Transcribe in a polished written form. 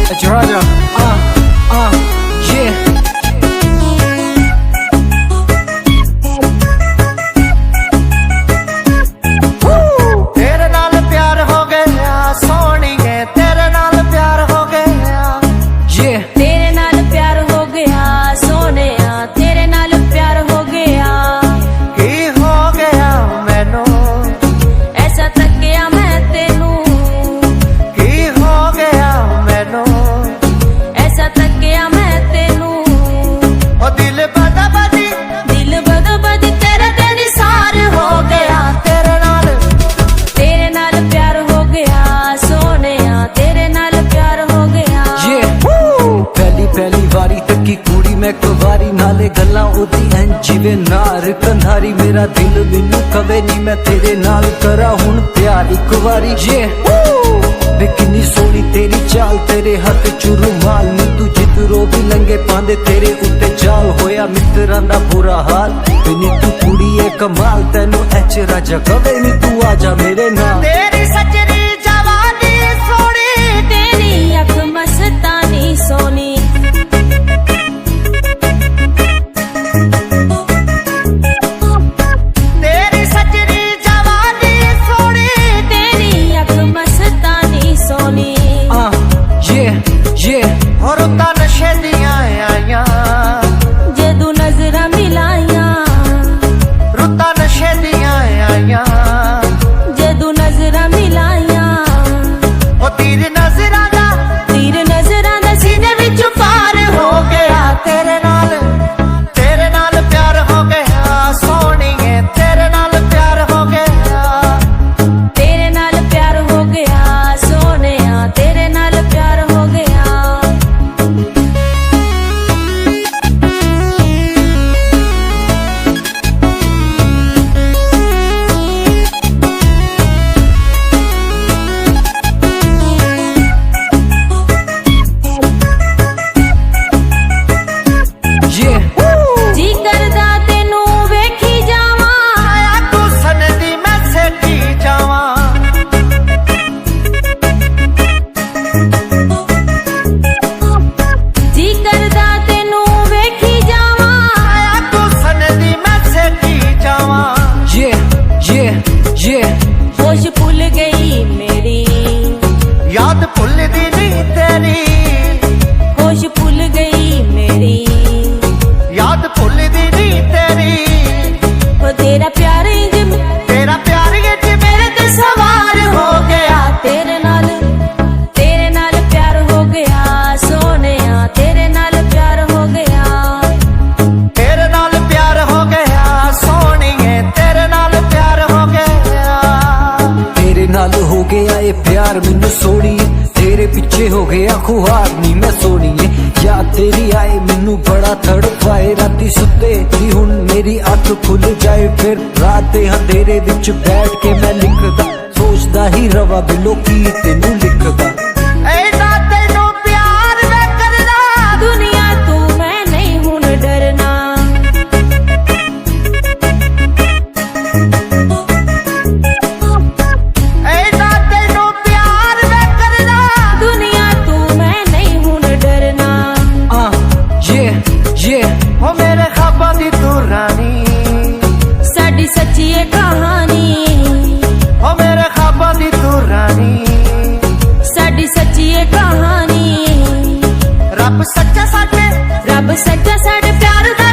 Georgia, yeah. तेरे नाल प्यार हो गया सोहणीए, तेरे नाल प्यार हो गया, yeah. तेरे नाल प्यार हो गया सोहणिया, तेरे नाल प्यार हो गया। की हो गया मैनू, ऐसा तकिया मैं तेनू, की हो गया मैनू, ऐसा तकिया मैं तेनू। ओ दिल बदा बदी, दिल बद बद तेरा ते निसार हो गया। तेरे नाल प्यार हो गया सोहणिया, तेरे नाल प्यार हो गया। पहली वारी तकी कुड़ी मैं कुवारी, नाले गल्लां ओदी ऐं जिवें नार कंधारी। मेरा दिल मैनू कवे नी मैं तेरे नाल करा हुण प्यार इक वारी। वे किन्नी सोहनी तेरी चाल, तेरे हत्थ च रुमाल नी, तू जिधरों भी लंघे पांदे तेरे उत्ते जाल। होया मित्रां दा बुरा हाल, नी तू कुड़ी ए कमाल, तैनू ऐच राजा कवे नी तू आजा मेरे नाल। तेरी सजनी जवानी सोहनी, तेरी अख मस्तानी सोनी, तेरी सजनी जवानी सोहनी, तेरी अख मस्तानी सोनी। और उता नशे दियां आईयां, जदू नजरां मिलाइयां, रुता नशे दियां आईयां, जदू नजरां मिलाइयां। ओ तीर नजरां दा सीने विच पार हो गया। तेरे नाल प्यार हो गया सोहणीए, तेरे नाल प्यार हो गया, तेरे नाल प्यार हो गया सोहणिया, तेरे नाल प्यार हो गया। जी करदा तेनू वेखी जावां, आया तू सनदी मैं सेठी जावां। जी करदा तेनू वेखी जावां, आया तू सनदी मैं सेठी जावां। होश भुल गई मेरी, याद भुलदी नहीं तेरी, होश भुल गई मेरी। याद भुलदी नहीं तेरी, ओ तेरा प्यार इंज तेरा प्यार इंज मेरे ते सवार हो गया। तेरे नाल प्यार हो गया सोहणिया, तेरे नाल प्यार हो गया। तेरे नाल प्यार हो गया सोहणीए, तेरे नाल प्यार हो गया। तेरे नाल हो गया ये प्यार मैनू सोहणी, तेरे पीछे हो गया खुआर नी मैं सोहणीए। याद तेरी आए मैनू बड़ा तड़पाए, राती सुते दी हुण मेरी अख खुल जाए। फिर रात दे अंधेरे विच बैठ के मैं लिखदा, सोचदा ही रवा बिलो की तेनू लिखदा। ऐना तेनू प्यार मैं करना, दुनिया तू मैं नहीं हुण डरना। ऐना तेनू प्यार मैं करना, दुनिया तू मैं नहीं हुण डरना। हो मेरे ख्वाबां दी तू रानी, साडी सच्ची ए कहानी, हो मेरे ख्वाबां दी तू रानी। साडी सच्ची ए कहानी। रब सच्चा साडे रब सच्चा साडे प्यार दा